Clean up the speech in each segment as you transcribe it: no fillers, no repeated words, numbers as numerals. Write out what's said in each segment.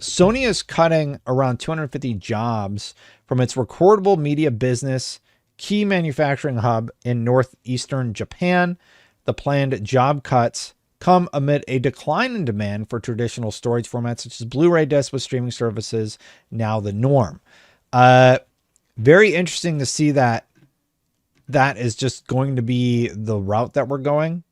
Sony is cutting around 250 jobs from its recordable media business key manufacturing hub in northeastern Japan. The planned job cuts come amid a decline in demand for traditional storage formats such as Blu-ray discs, with streaming services now the norm. Very interesting to see that is just going to be the route that we're going.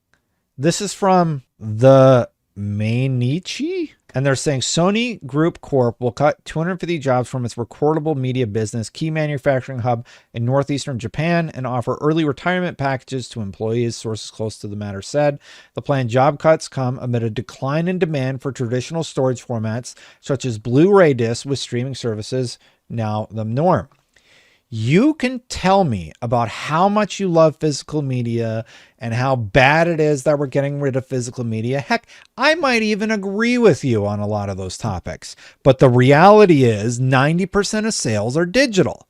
This is from the Mainichi, and they're saying Sony Group Corp will cut 250 jobs from its recordable media business key manufacturing hub in northeastern Japan and offer early retirement packages to employees, sources close to the matter said. The planned job cuts come amid a decline in demand for traditional storage formats such as Blu-ray discs, with streaming services now the norm. You can tell me about how much you love physical media and how bad it is that we're getting rid of physical media. Heck, I might even agree with you on a lot of those topics. But the reality is 90% of sales are digital.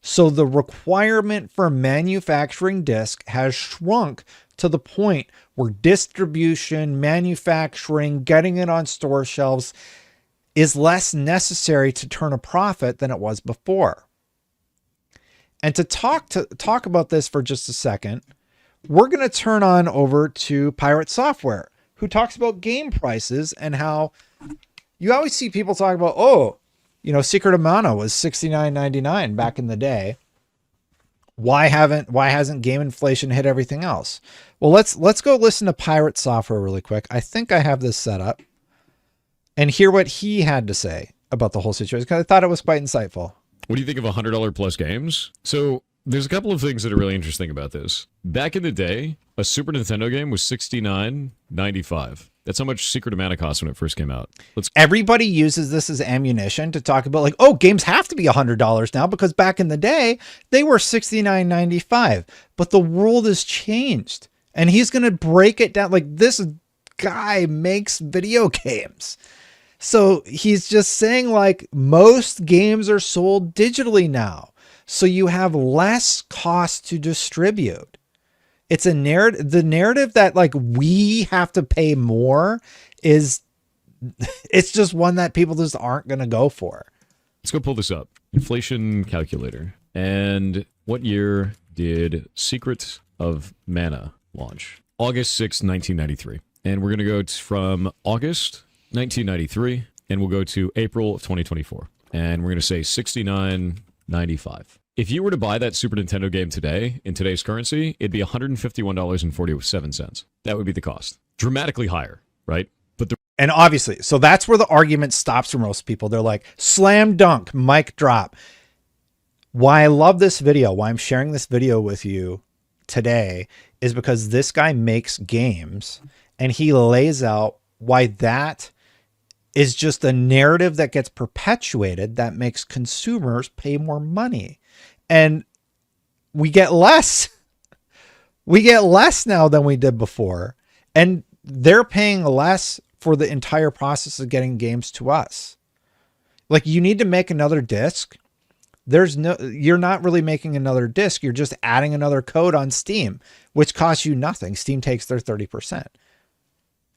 So the requirement for manufacturing disc has shrunk to the point where distribution, manufacturing, getting it on store shelves is less necessary to turn a profit than it was before. And to talk about this for just a second, we're going to turn on over to Pirate Software, who talks about game prices and how you always see people talk about, oh, you know, Secret of Mana was $69.99 back in the day. Why hasn't game inflation hit everything else? Well, let's go listen to Pirate Software really quick. I think I have this set up and hear what he had to say about the whole situation, because I thought it was quite insightful. What do you think of $100 plus games? So there's a couple of things that are really interesting about this. Back in the day, a Super Nintendo game was $69.95. That's how much Secret of Mana cost when it first came out. Everybody uses this as ammunition to talk about, like, oh, games have to be $100 now because back in the day they were $69.95. But the world has changed, and he's going to break it down. Like, this guy makes video games. So he's just saying, like, most games are sold digitally now. So you have less cost to distribute. It's a narrative. The narrative that, like, we have to pay more it's just one that people just aren't going to go for. Let's go pull this up. Inflation calculator. And what year did Secret of Mana launch? August 6, 1993. And we're going to go from August 1993, and we'll go to April of 2024, and we're going to say $69.95. If you were to buy that Super Nintendo game today, in today's currency, it'd be $151.47. That would be the cost. Dramatically higher, right? And obviously, so that's where the argument stops for most people. They're like, slam dunk, mic drop. Why I love this video, why I'm sharing this video with you today, is because this guy makes games, and he lays out why that is just a narrative that gets perpetuated that makes consumers pay more money. And we get less. We get less now than we did before. And they're paying less for the entire process of getting games to us. Like, you need to make another disc. You're not really making another disc. You're just adding another code on Steam, which costs you nothing. Steam takes their 30%.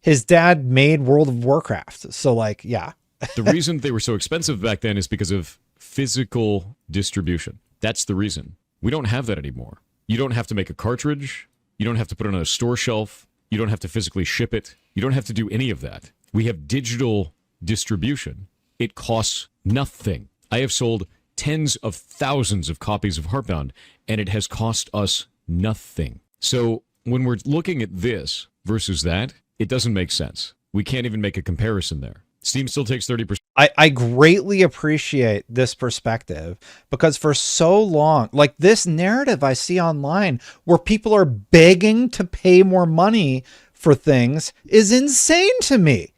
His dad made World of Warcraft. So, like, yeah. The reason they were so expensive back then is because of physical distribution. That's the reason. We don't have that anymore. You don't have to make a cartridge. You don't have to put it on a store shelf. You don't have to physically ship it. You don't have to do any of that. We have digital distribution. It costs nothing. I have sold tens of thousands of copies of Heartbound, and it has cost us nothing. So when we're looking at this versus that, it doesn't make sense. We can't even make a comparison there. Steam still takes 30%. I greatly appreciate this perspective, because for so long, like, this narrative I see online where people are begging to pay more money for things is insane to me.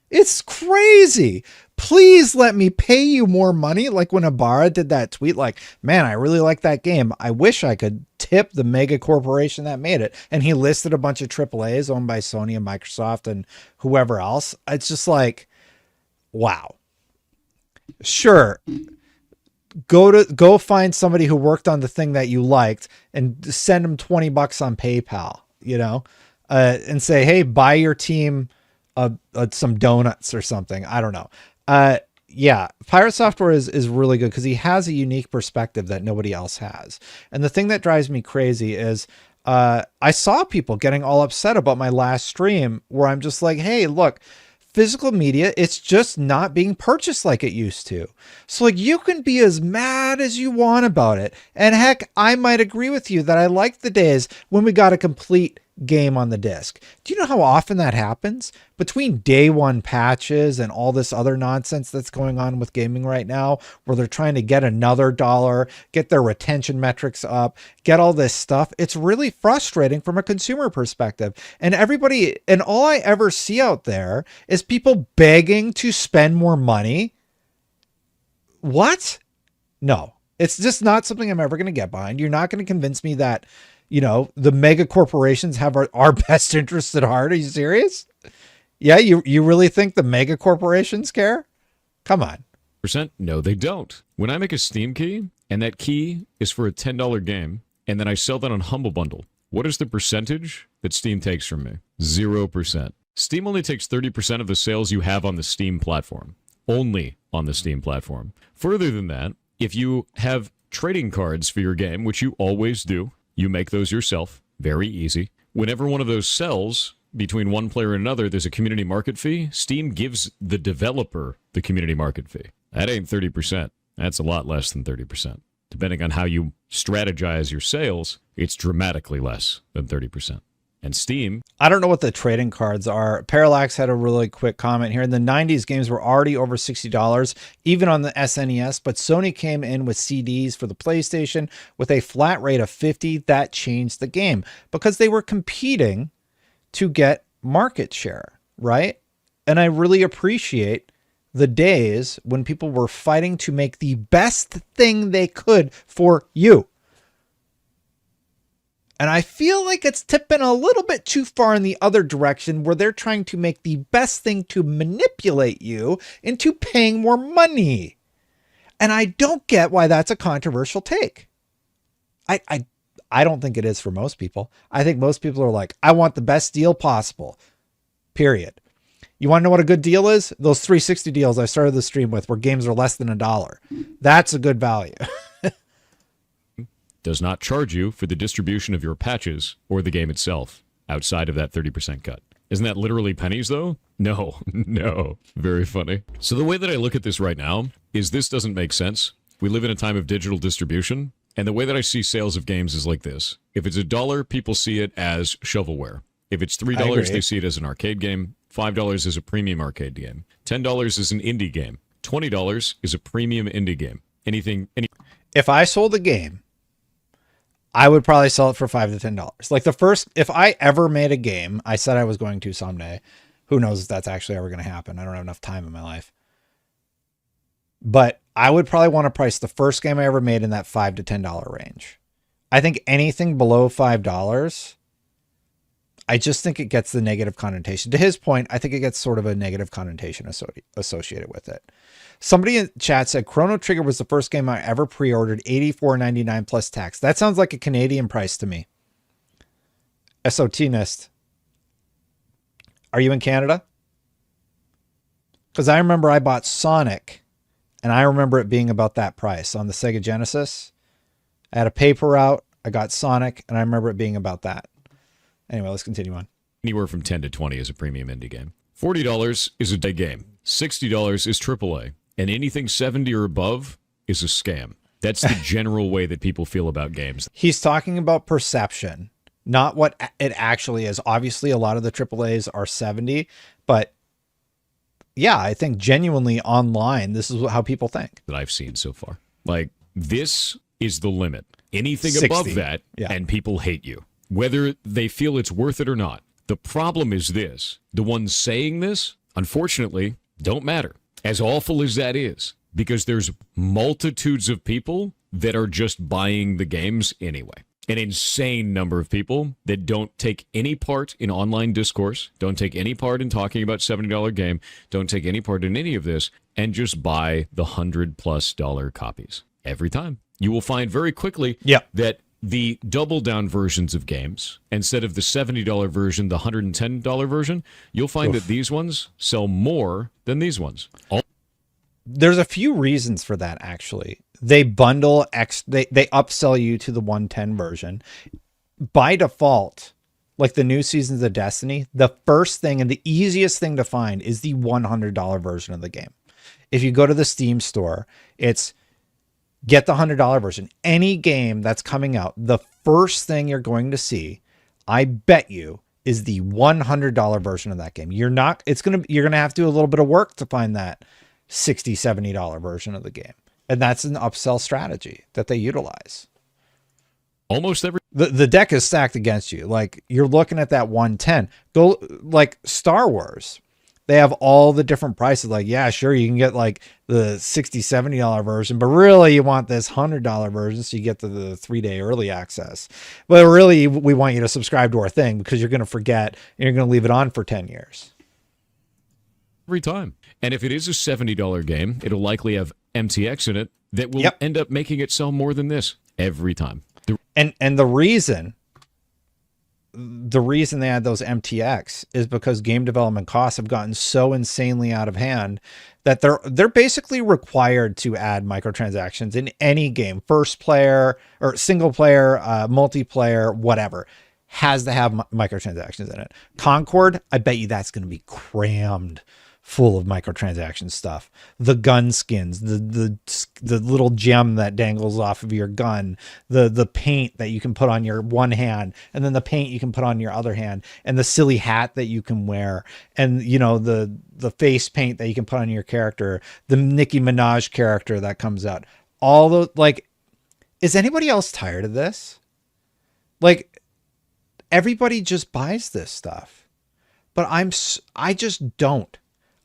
It's crazy. Please let me pay you more money. Like when Ibarra did that tweet, like, man, I really like that game. I wish I could tip the mega corporation that made it. And he listed a bunch of AAAs owned by Sony and Microsoft and whoever else. It's just like, wow. Sure. Go find somebody who worked on the thing that you liked and send them $20 on PayPal, you know, and say, hey, buy your team some donuts or something. I don't know. Yeah, Pirate Software is really good because he has a unique perspective that nobody else has. And the thing that drives me crazy is I saw people getting all upset about my last stream where I'm just like, hey, look, physical media, it's just not being purchased like it used to. So like you can be as mad as you want about it. And heck, I might agree with you that I like the days when we got a complete game on the disc. Do you know how often that happens? Between day one patches and all this other nonsense that's going on with gaming right now, where they're trying to get another dollar, get their retention metrics up, get all this stuff. It's really frustrating from a consumer perspective. And everybody, and all I ever see out there is people begging to spend more money. What? No, it's just not something I'm ever going to get behind. You're not going to convince me that, you know, the mega corporations have our best interests at heart. Are you serious? Yeah, you really think the mega corporations care? Come on. No, they don't. When I make a Steam key, and that key is for a $10 game, and then I sell that on Humble Bundle, what is the percentage that Steam takes from me? 0%. Steam only takes 30% of the sales you have on the Steam platform. Only on the Steam platform. Further than that, if you have trading cards for your game, which you always do, you make those yourself. Very easy. Whenever one of those sells between one player and another, there's a community market fee. Steam gives the developer the community market fee. That ain't 30%. That's a lot less than 30%. Depending on how you strategize your sales, it's dramatically less than 30%. And Steam, I don't know what the trading cards are. Parallax had a really quick comment here. In the 90s, games were already over $60, even on the SNES, but Sony came in with CDs for the PlayStation with a flat rate of 50. That changed the game because they were competing to get market share, right? And I really appreciate the days when people were fighting to make the best thing they could for you. And I feel like it's tipping a little bit too far in the other direction where they're trying to make the best thing to manipulate you into paying more money. And I don't get why that's a controversial take. I don't think it is for most people. I think most people are like, I want the best deal possible. Period. You want to know what a good deal is? Those 360 deals I started the stream with where games are less than $1. That's a good value. does not charge you for the distribution of your patches or the game itself outside of that 30% cut. Isn't that literally pennies, though? No, no. Very funny. So the way that I look at this right now is this doesn't make sense. We live in a time of digital distribution, and the way that I see sales of games is like this. If it's $1, people see it as shovelware. If it's $3, they see it as an arcade game. $5 is a premium arcade game. $10 is an indie game. $20 is a premium indie game. If I sold a game, I would probably sell it for $5 to $10. Like if I ever made a game, I said I was going to someday. Who knows if that's actually ever going to happen? I don't have enough time in my life. But I would probably want to price the first game I ever made in that $5 to $10 range. I think anything below $5, I just think it gets the negative connotation. To his point, I think it gets sort of a negative connotation associated with it. Somebody in chat said Chrono Trigger was the first game I ever pre-ordered, $84.99 plus tax. That sounds like a Canadian price to me. SOT-nist. Are you in Canada? Because I remember I bought Sonic, and I remember it being about that price on the Sega Genesis. I had a paper route. I got Sonic, and I remember it being about that. Anyway, let's continue on. Anywhere from 10 to 20 is a premium indie game. $40 is a day game. $60 is AAA. And anything 70 or above is a scam. That's the general way that people feel about games. He's talking about perception, not what it actually is. Obviously, a lot of the AAAs are 70, but yeah, I think genuinely online, this is how people think. That I've seen so far. Like, this is the limit. Anything 60. above that, and people hate you. Whether they feel it's worth it or not. The problem is this. The ones saying this, unfortunately, don't matter. As awful as that is, because there's multitudes of people that are just buying the games anyway. An insane number of people that don't take any part in online discourse, don't take any part in talking about $70 game, don't take any part in any of this, and just buy the $100+ copies every time. You will find very quickly that the double down versions of games, instead of the $70 version, the $110 version, you'll find that these ones sell more than these ones. there's a few reasons for that. Actually, they bundle they upsell you to the 110 version by default. Like the new seasons of Destiny, the first thing and the easiest thing to find is the $100 version of the game. If you go to the Steam store, it's get the $100 version. Any game that's coming out, the first thing you're going to see, I bet you, is the $100 version of that game. You're going to have to do a little bit of work to find that $60, $70 version of the game. And that's an upsell strategy that they utilize. Almost every The deck is stacked against you. Like, you're looking at that 110. Go like Star Wars. They have all the different prices. Like, yeah, sure, you can get like the $60, $70 version, but really you want this $100 version so you get the 3-day early access. But really, we want you to subscribe to our thing because you're going to forget and you're going to leave it on for 10 years. every time. And if it is a $70 game, it'll likely have MTX in it that will end up making it sell more than this every time. And the reason they add those MTX is because game development costs have gotten so insanely out of hand that they're basically required to add microtransactions in any game. First player or single player, multiplayer, whatever, has to have microtransactions in it. Concord, I bet you that's going to be crammed full of microtransaction stuff. The gun skins, the little gem that dangles off of your gun, the paint that you can put on your one hand, and then the paint you can put on your other hand, and the silly hat that you can wear, and you know the face paint that you can put on your character, the Nicki Minaj character that comes out. All those, like, is anybody else tired of this? Like, everybody just buys this stuff, but I just don't.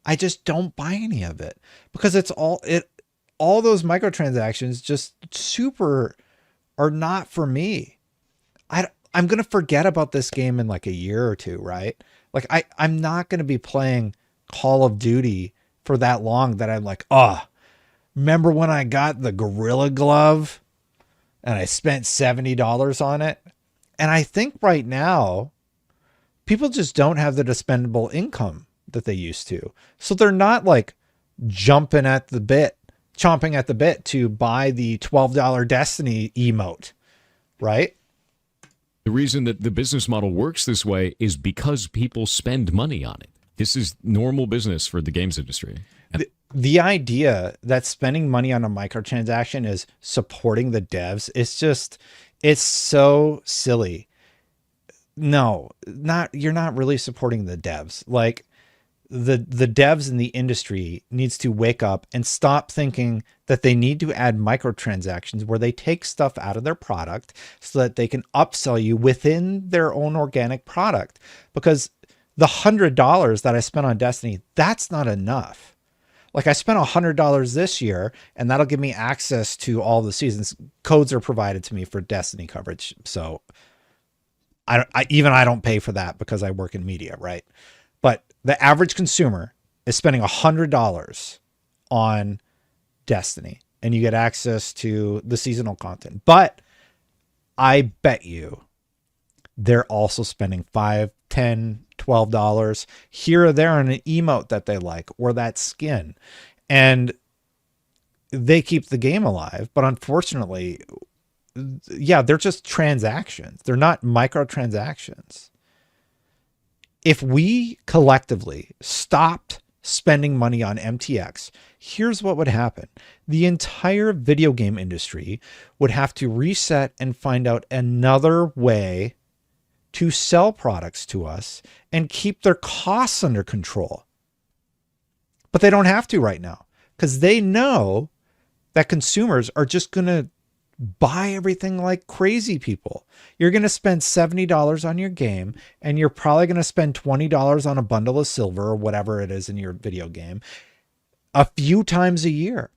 I just don't buy any of it because all those microtransactions just super are not for me. I'm going to forget about this game in like a year or two, right? Like I'm not going to be playing Call of Duty for that long that I'm like, remember when I got the Gorilla Glove and I spent $70 on it? And I think right now people just don't have the dispendable income that they used to. So they're not like chomping at the bit to buy the $12 Destiny emote, right? The reason that the business model works this way is because people spend money on it. This is normal business for the games industry. The idea that spending money on a microtransaction is supporting the devs, it's so silly. No, you're not really supporting the devs. Like, the devs in the industry needs to wake up and stop thinking that they need to add microtransactions where they take stuff out of their product so that they can upsell you within their own organic product. Because the $100 that I spent on Destiny, that's not enough. Like, I spent $100 this year and that'll give me access to all the seasons. Codes are provided to me for Destiny coverage. So I don't pay for that because I work in media, right? But the average consumer is spending $100 on Destiny and you get access to the seasonal content. But I bet you they're also spending $5, $10, $12 here or there on an emote that they like or that skin. And they keep the game alive. But unfortunately, they're just transactions. They're not microtransactions. If we collectively stopped spending money on MTX, here's what would happen. The entire video game industry would have to reset and find out another way to sell products to us and keep their costs under control. But they don't have to right now because they know that consumers are just going to buy everything like crazy people. You're going to spend $70 on your game and you're probably going to spend $20 on a bundle of silver or whatever it is in your video game a few times a year.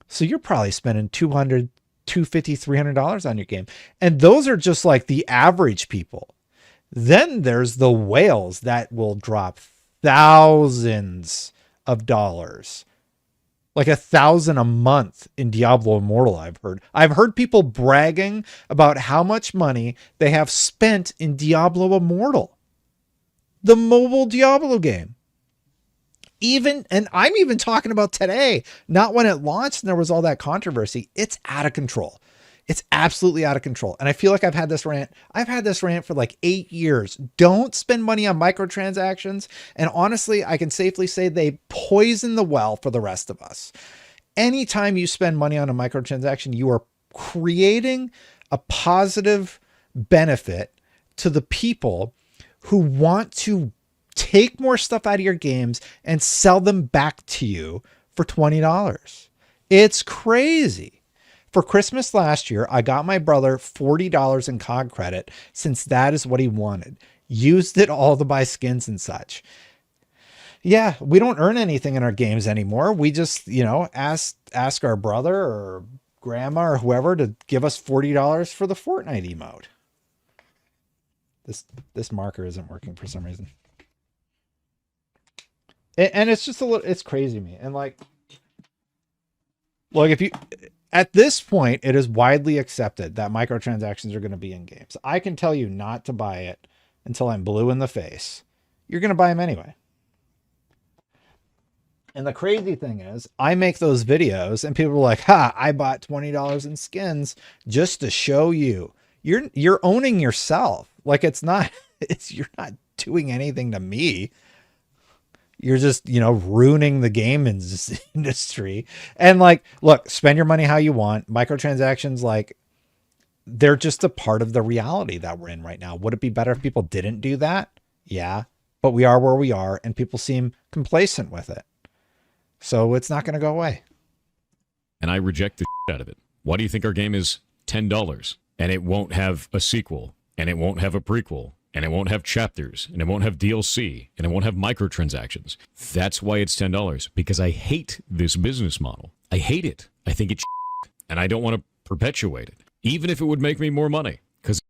So you're probably spending $200, $250, $300 on your game. And those are just like the average people. Then there's the whales that will drop thousands of dollars. Like 1,000 a month in Diablo Immortal, I've heard people bragging about how much money they have spent in Diablo Immortal, the mobile Diablo game. Even, and I'm even talking about today, not when it launched and there was all that controversy. It's out of control. It's absolutely out of control. And I feel like I've had this rant. I've had this rant for like 8 years. Don't spend money on microtransactions. And honestly, I can safely say they poison the well for the rest of us. Anytime you spend money on a microtransaction, you are creating a positive benefit to the people who want to take more stuff out of your games and sell them back to you for $20. It's crazy. For Christmas last year, I got my brother $40 in COG credit since that is what he wanted. Used it all to buy skins and such. Yeah, we don't earn anything in our games anymore. We just, ask our brother or grandma or whoever to give us $40 for the Fortnite emote. This marker isn't working for some reason. And it's just it's crazy to me. And like, look, at this point, it is widely accepted that microtransactions are going to be in games. I can tell you not to buy it until I'm blue in the face. You're going to buy them anyway. And the crazy thing is, I make those videos and people are like, I bought $20 in skins just to show you. You're owning yourself. Like you're not doing anything to me. You're just, ruining the game industry. And like, look, spend your money how you want. Microtransactions, like, they're just a part of the reality that we're in right now. Would it be better if people didn't do that? Yeah, but we are where we are and people seem complacent with it. So it's not going to go away. And I reject the shit out of it. Why do you think our game is $10 and it won't have a sequel and it won't have a prequel and it won't have chapters and it won't have DLC and it won't have microtransactions? That's why it's $10, because I hate this business model. I hate it. I think it's shit, and I don't want to perpetuate it, even if it would make me more money. Because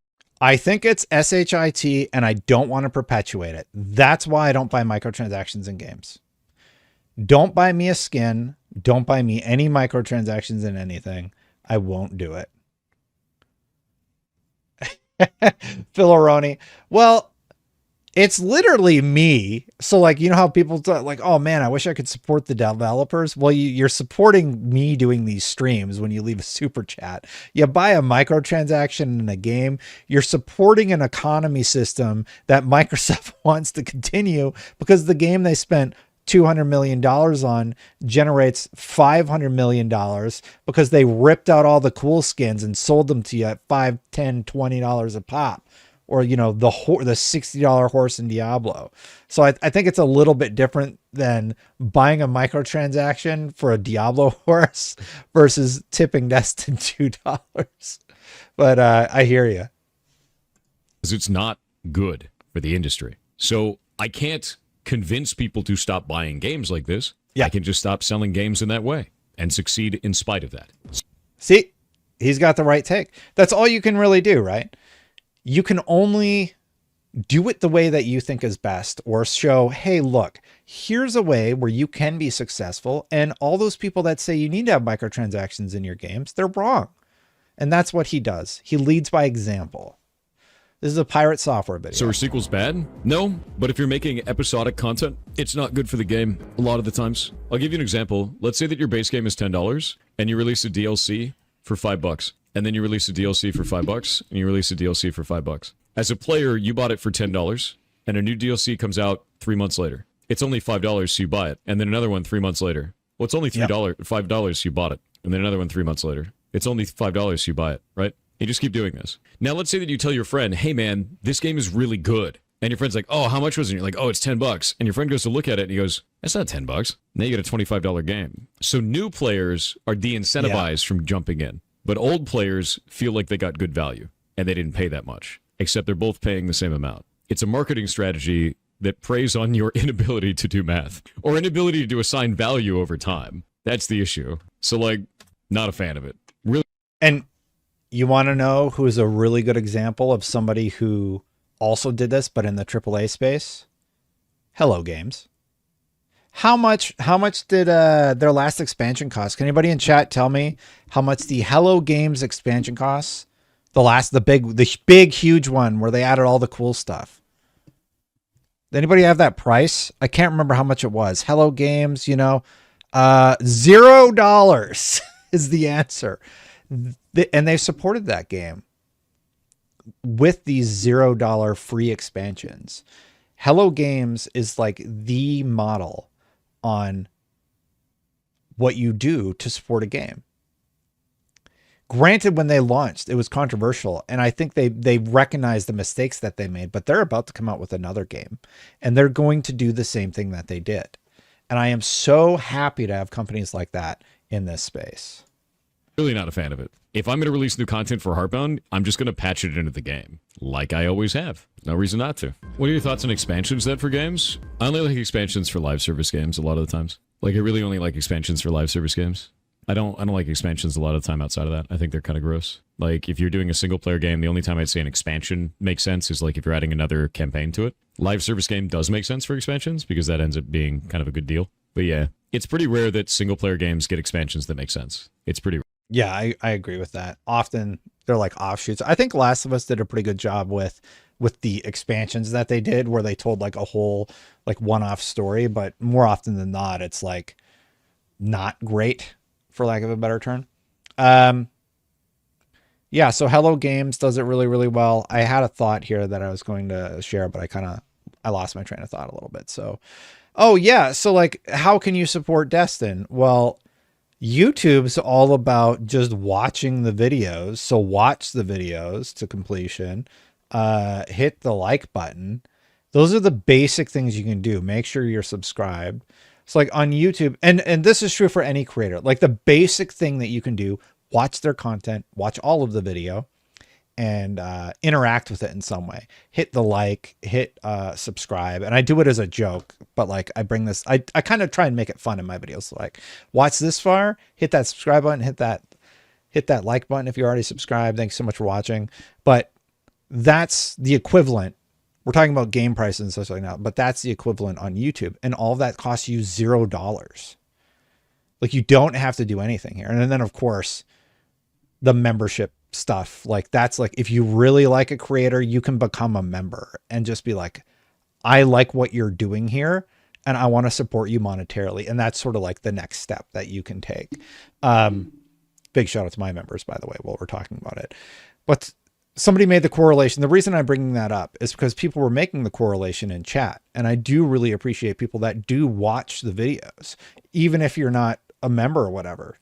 I think it's SHIT and I don't want to perpetuate it. That's why I don't buy microtransactions in games. Don't buy me a skin. Don't buy me any microtransactions in anything. I won't do it. Philoroni. Well, it's literally me. So like, how people talk like, oh man, I wish I could support the developers. Well, you're supporting me doing these streams when you leave a super chat. You buy a microtransaction in a game, you're supporting an economy system that Microsoft wants to continue because the game they spent $200 million on generates $500 million because they ripped out all the cool skins and sold them to you at $5, $10, $20 a pop, or, the $60 horse in Diablo. So I think it's a little bit different than buying a microtransaction for a Diablo horse versus tipping Destin $2. But I hear you. Because it's not good for the industry. So I can't convince people to stop buying games like this. Yeah. I can just stop selling games in that way and succeed in spite of that. See, he's got the right take. That's all you can really do, right? You can only do it the way that you think is best, or show, hey, look, here's a way where you can be successful. And all those people that say you need to have microtransactions in your games, they're wrong. And that's what he does. He leads by example. This is a pirate software video. So are sequels bad? No, but if you're making episodic content, it's not good for the game a lot of the times. I'll give you an example. Let's say that your base game is $10 and you release a DLC for $5, and then you release a DLC for $5 and you release a DLC for $5. As a player, you bought it for $10 and a new DLC comes out 3 months later. It's only $5, so you buy it, and then another one 3 months later. Well, it's only $5, so you bought it, and then another one 3 months later. It's only $5, so you buy it, right? You just keep doing this. Now, let's say that you tell your friend, hey, man, this game is really good. And your friend's like, oh, how much was it? And you're like, oh, it's $10. And your friend goes to look at it and he goes, that's not $10. Now you get a $25 game. So new players are de-incentivized from jumping in. But old players feel like they got good value and they didn't pay that much, except they're both paying the same amount. It's a marketing strategy that preys on your inability to do math or inability to assign value over time. That's the issue. So, like, not a fan of it. Really. And you want to know who is a really good example of somebody who also did this, but in the AAA space? Hello Games. How much did their last expansion cost? Can anybody in chat tell me how much the Hello Games expansion costs? The big, huge one where they added all the cool stuff. Anybody have that price? I can't remember how much it was. Hello Games, you know, $0 is the answer. And they supported that game with these $0 free expansions. Hello Games is like the model on what you do to support a game. Granted, when they launched, it was controversial, and I think they recognized the mistakes that they made, but they're about to come out with another game, and they're going to do the same thing that they did. And I am so happy to have companies like that in this space. Really not a fan of it. If I'm going to release new content for Heartbound, I'm just going to patch it into the game, like I always have. No reason not to. What are your thoughts on expansions then for games? I only like expansions for live service games a lot of the times. Like, I really only like expansions for live service games. I don't like expansions a lot of the time outside of that. I think they're kind of gross. Like, if you're doing a single player game, the only time I'd say an expansion makes sense is like if you're adding another campaign to it. Live service game does make sense for expansions because that ends up being kind of a good deal. But yeah, it's pretty rare that single player games get expansions that make sense. It's pretty rare. Yeah, I agree with that. Often they're like offshoots. I think Last of Us did a pretty good job with the expansions that they did, where they told like a whole like one-off story, but more often than not, it's like not great, for lack of a better term. Yeah, so Hello Games does it really, really well. I had a thought here that I was going to share, but I lost my train of thought a little bit. So, oh yeah, so like, how can you support Destin? Well, YouTube's all about just watching the videos. So watch the videos to completion, hit the like button. Those are the basic things you can do. Make sure you're subscribed. So like on YouTube, and this is true for any creator, like the basic thing that you can do, watch their content, watch all of the video, and interact with it in some way. Hit the like, hit subscribe. And I do it as a joke, but like I bring this, I kind of try and make it fun in my videos. So like, watch this far, hit that subscribe button, hit that like button if you're already subscribed. Thanks so much for watching. But that's the equivalent. We're talking about game prices and stuff like that, but that's the equivalent on YouTube. And all of that costs you $0. Like, you don't have to do anything here. And then of course, the membership stuff, like that's like, if you really like a creator, you can become a member and just be like, I like what you're doing here and I want to support you monetarily. And that's sort of like the next step that you can take. Big shout out to my members, by the way, while we're talking about it. But somebody made the correlation. The reason I'm bringing that up is because people were making the correlation in chat. And I do really appreciate people that do watch the videos, even if you're not a member or whatever,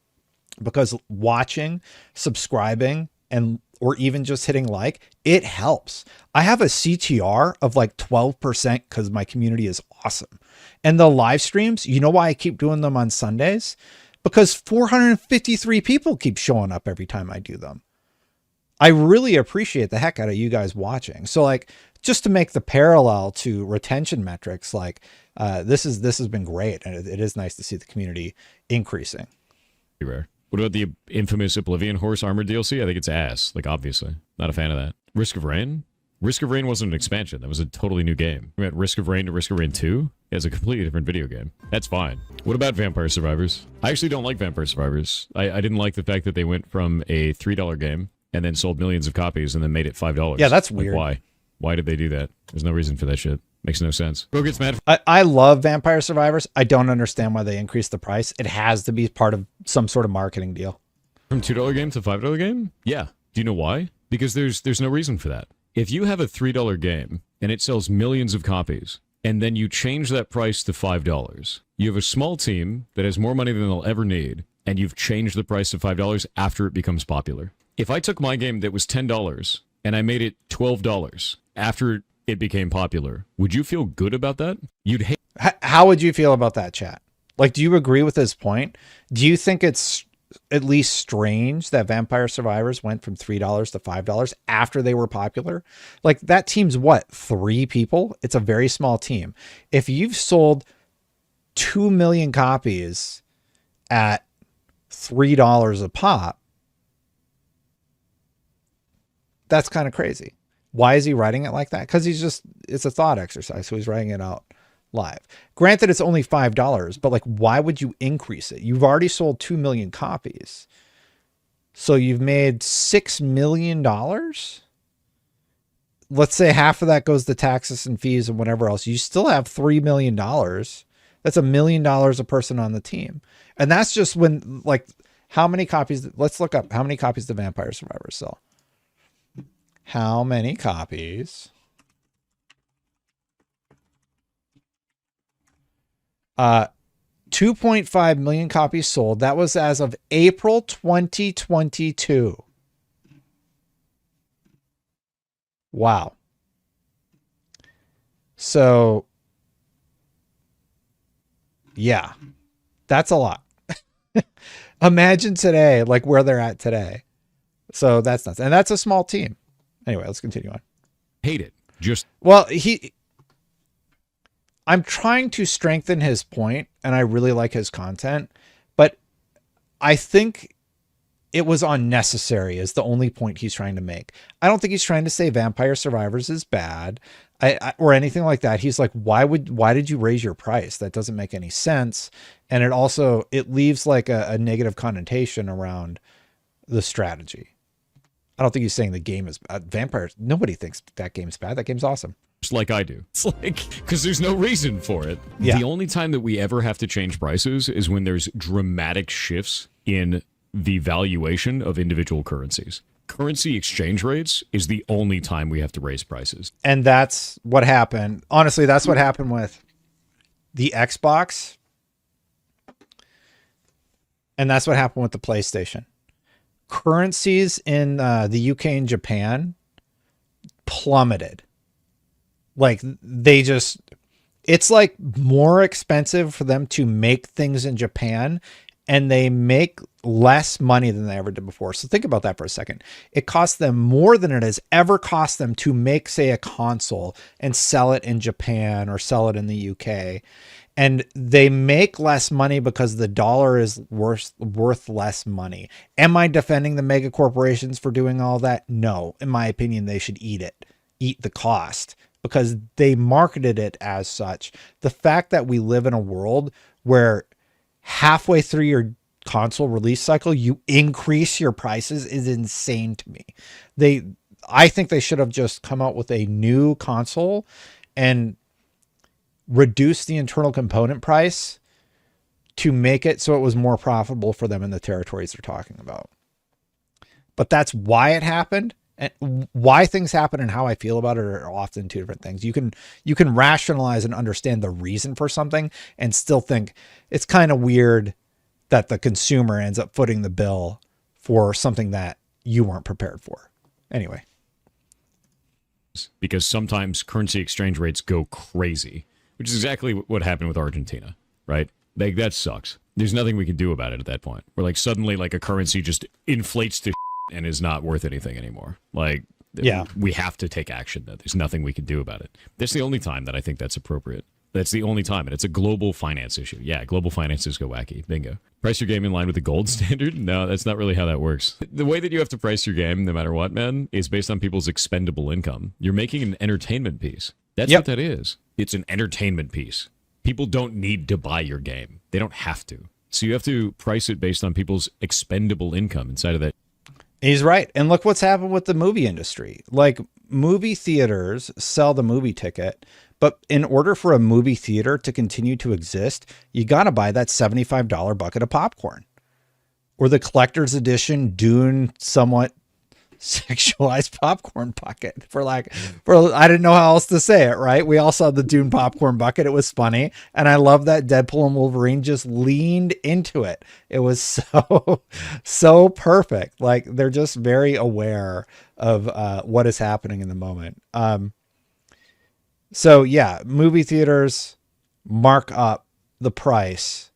because watching, subscribing, and or even just hitting like, it helps. I have a CTR of like 12% because my community is awesome. And the live streams, you know why I keep doing them on Sundays? Because 453 people keep showing up every time I do them. I really appreciate the heck out of you guys watching. So like, just to make the parallel to retention metrics, like this has been great. And it is nice to see the community increasing. Rare. What about the infamous Oblivion Horse Armor DLC? I think it's ass. Like, obviously. Not a fan of that. Risk of Rain? Risk of Rain wasn't an expansion. That was a totally new game. We went Risk of Rain to Risk of Rain 2. It's a completely different video game. That's fine. What about Vampire Survivors? I actually don't like Vampire Survivors. I didn't like the fact that they went from a $3 game and then sold millions of copies and then made it $5. Yeah, that's weird. Like, why? Why did they do that? There's no reason for that shit. Makes no sense. Bro gets mad. I love Vampire Survivors. I don't understand why they increased the price. It has to be part of some sort of marketing deal. From $2 game to $5 game? Yeah. Do you know why? Because there's no reason for that. If you have a $3 game and it sells millions of copies, and then you change that price to $5, you have a small team that has more money than they'll ever need, and you've changed the price to $5 after it becomes popular. If I took my game that was $10 and I made it $12 after it became popular, would you feel good about that? You'd hate. How would you feel about that, chat? Like, do you agree with his point? Do you think it's at least strange that Vampire Survivors went from $3 to $5 after they were popular? Like, that team's what, 3 people? It's a very small team. If you've sold 2 million copies at $3 a pop, that's kind of crazy. Why is he writing it like that? Because it's a thought exercise. So he's writing it out live. Granted, it's only $5, but like, why would you increase it? You've already sold 2 million copies. So you've made $6 million. let's say half of that goes to taxes and fees and whatever else, you still have $3 million. That's $1 million a person on the team. And that's just when, like, how many copies, let's look up how many copies the Vampire Survivors sell. How many copies? 2.5 million copies sold. That was as of April 2022. Wow. So, yeah, that's a lot. Imagine today, like where they're at today. So that's nuts. And that's a small team. Anyway, let's continue on. Hate it. Just Well, I'm trying to strengthen his point, and I really like his content, but I think it was unnecessary is the only point he's trying to make. I don't think he's trying to say Vampire Survivors is bad or anything like that. He's like, why did you raise your price? That doesn't make any sense. And it leaves like a negative connotation around the strategy. I don't think he's saying the game is Vampires. Nobody thinks that game's bad. That game's awesome. just like I do. It's like, because there's no reason for it. Yeah. The only time that we ever have to change prices is when there's dramatic shifts in the valuation of individual currencies. Currency exchange rates is the only time we have to raise prices. And that's what happened. Honestly, that's what happened with the Xbox. And that's what happened with the PlayStation. Currencies in the UK and Japan plummeted. Like it's like more expensive for them to make things in Japan, and they make less money than they ever did before. So think about that for a second. It costs them more than it has ever cost them to make, say, a console and sell it in Japan or sell it in the UK. And they make less money because the dollar is worth less money. Am I defending the mega corporations for doing all that? No. In my opinion, they should eat the cost, because they marketed it as such. The fact that we live in a world where halfway through your console release cycle, you increase your prices is insane to me. I think they should have just come out with a new console and reduce the internal component price to make it so it was more profitable for them in the territories they're talking about. But that's why it happened. And why things happen and how I feel about it are often two different things. You can rationalize and understand the reason for something and still think it's kind of weird that the consumer ends up footing the bill for something that you weren't prepared for. Anyway. Because sometimes currency exchange rates go crazy, which is exactly what happened with Argentina, right? Like, that sucks. There's nothing we can do about it at that point. Where, like, suddenly, like, a currency just inflates to and is not worth anything anymore. Like, yeah, we have to take action. That there's nothing we can do about it. That's the only time that I think that's appropriate. That's the only time, and it's a global finance issue. Yeah, global finances go wacky. Bingo. Price your game in line with the gold standard? No, that's not really how that works. The way that you have to price your game, no matter what, man, is based on people's expendable income. You're making an entertainment piece. That's what that is. It's an entertainment piece. People don't need to buy your game. They don't have to. So you have to price it based on people's expendable income inside of that. He's right. And look what's happened with the movie industry. Like, movie theaters sell the movie ticket, but in order for a movie theater to continue to exist, you got to buy that $75 bucket of popcorn or the collector's edition Dune somewhat sexualized popcorn bucket for I didn't know how else to say it, right? We all saw the Dune popcorn bucket. It was funny. And I love that Deadpool and Wolverine just leaned into it. It was so perfect. Like, they're just very aware of what is happening in the moment. So yeah, movie theaters mark up the price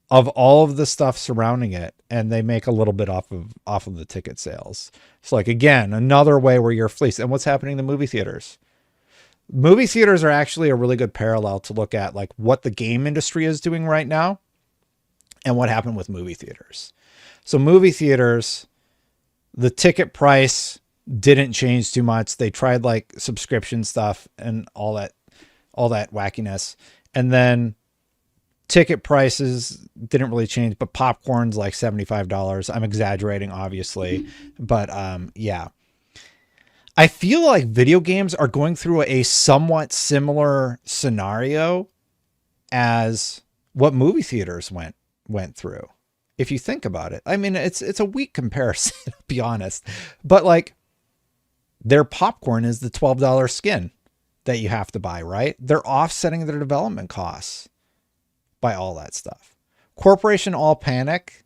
of all of the stuff surrounding it, and they make a little bit off of the ticket sales. It's like, again, another way where you're fleeced. And what's happening to movie theaters? Movie theaters are actually a really good parallel to look at, like, what the game industry is doing right now and what happened with movie theaters. So movie theaters, the ticket price didn't change too much. They tried like subscription stuff and all that wackiness. And then ticket prices didn't really change, but popcorn's like $75. I'm exaggerating, obviously, but yeah. I feel like video games are going through a somewhat similar scenario as what movie theaters went through. If you think about it, I mean, it's a weak comparison, to be honest, but like their popcorn is the $12 skin that you have to buy, right? They're offsetting their development costs by all that stuff. Corporation all panic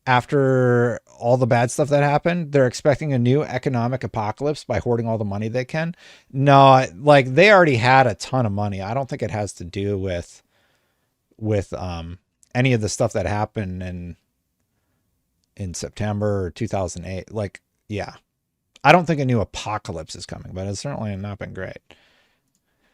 after all the bad stuff that happened. They're expecting a new economic apocalypse by hoarding all the money they can. No, like they already had a ton of money. I don't think it has to do with any of the stuff that happened in September 2008. Like, yeah, I don't think a new apocalypse is coming, but it's certainly not been great.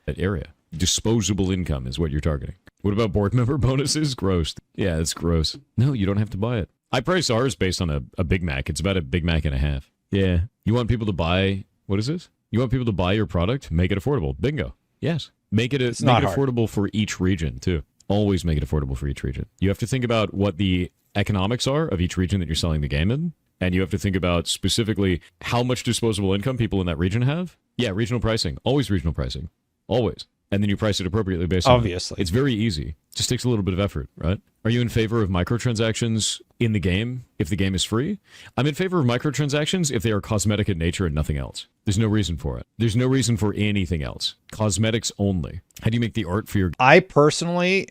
That area. Disposable income is what you're targeting. What about board member bonuses? Gross. Yeah, it's gross. No, you don't have to buy it. I price ours based on a Big Mac. It's about a Big Mac and a half. Yeah. You want people to buy, what is this? You want people to buy your product? Make it affordable. Bingo. Yes. Make it affordable for each region, too. Always make it affordable for each region. You have to think about what the economics are of each region that you're selling the game in. And you have to think about specifically how much disposable income people in that region have. Yeah, regional pricing. Always regional pricing. Always. And then you price it appropriately based on Obviously. It's very easy. Just takes a little bit of effort, right? Are you in favor of microtransactions in the game if the game is free? I'm in favor of microtransactions if they are cosmetic in nature and nothing else. There's no reason for it. There's no reason for anything else. Cosmetics only. How do you make the art for your... I personally,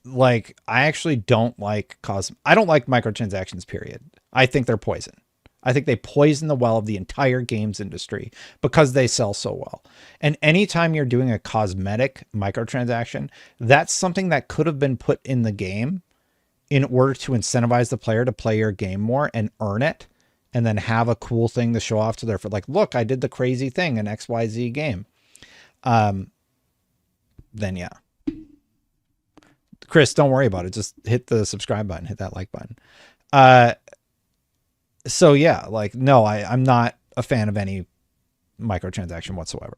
like, I actually don't like I don't like microtransactions, period. I think they're poison. I think they poison the well of the entire games industry because they sell so well. And anytime you're doing a cosmetic microtransaction, that's something that could have been put in the game in order to incentivize the player to play your game more and earn it, and then have a cool thing to show off to their, for like, look, I did the crazy thing in XYZ game. Then yeah. Chris, don't worry about it. Just hit the subscribe button, hit that like button. So yeah, like, no, I'm not a fan of any microtransaction whatsoever.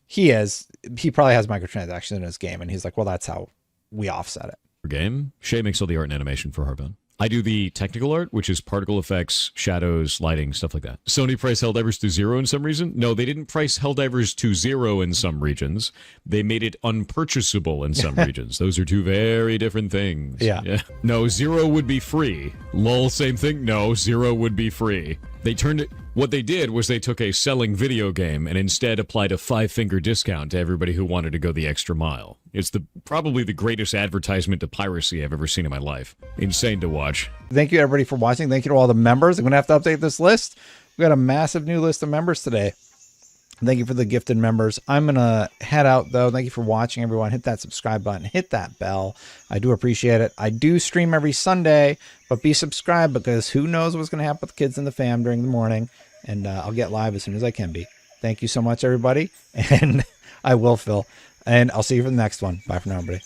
He probably has microtransactions in his game, and he's like, well, that's how we offset it. Game. Shay makes all the art and animation for Harbin. I do the technical art, which is particle effects, shadows, lighting, stuff like that. Sony priced Helldivers to 0 in some reason. No, they didn't price Helldivers to 0 in some regions. They made it unpurchasable in some regions. Those are two very different things. Yeah. No, 0 would be free. Lol, same thing. No, 0 would be free. They turned it... What they did was they took a selling video game and instead applied a 5-finger discount to everybody who wanted to go the extra mile. It's probably the greatest advertisement to piracy I've ever seen in my life. Insane to watch. Thank you, everybody, for watching. Thank you to all the members. I'm going to have to update this list. We got a massive new list of members today. Thank you for the gifted members. I'm going to head out, though. Thank you for watching, everyone. Hit that subscribe button. Hit that bell. I do appreciate it. I do stream every Sunday, but be subscribed because who knows what's going to happen with the kids in the fam during the morning. And I'll get live as soon as I can be. Thank you so much, everybody. And I will, Phil. And I'll see you for the next one. Bye for now, everybody.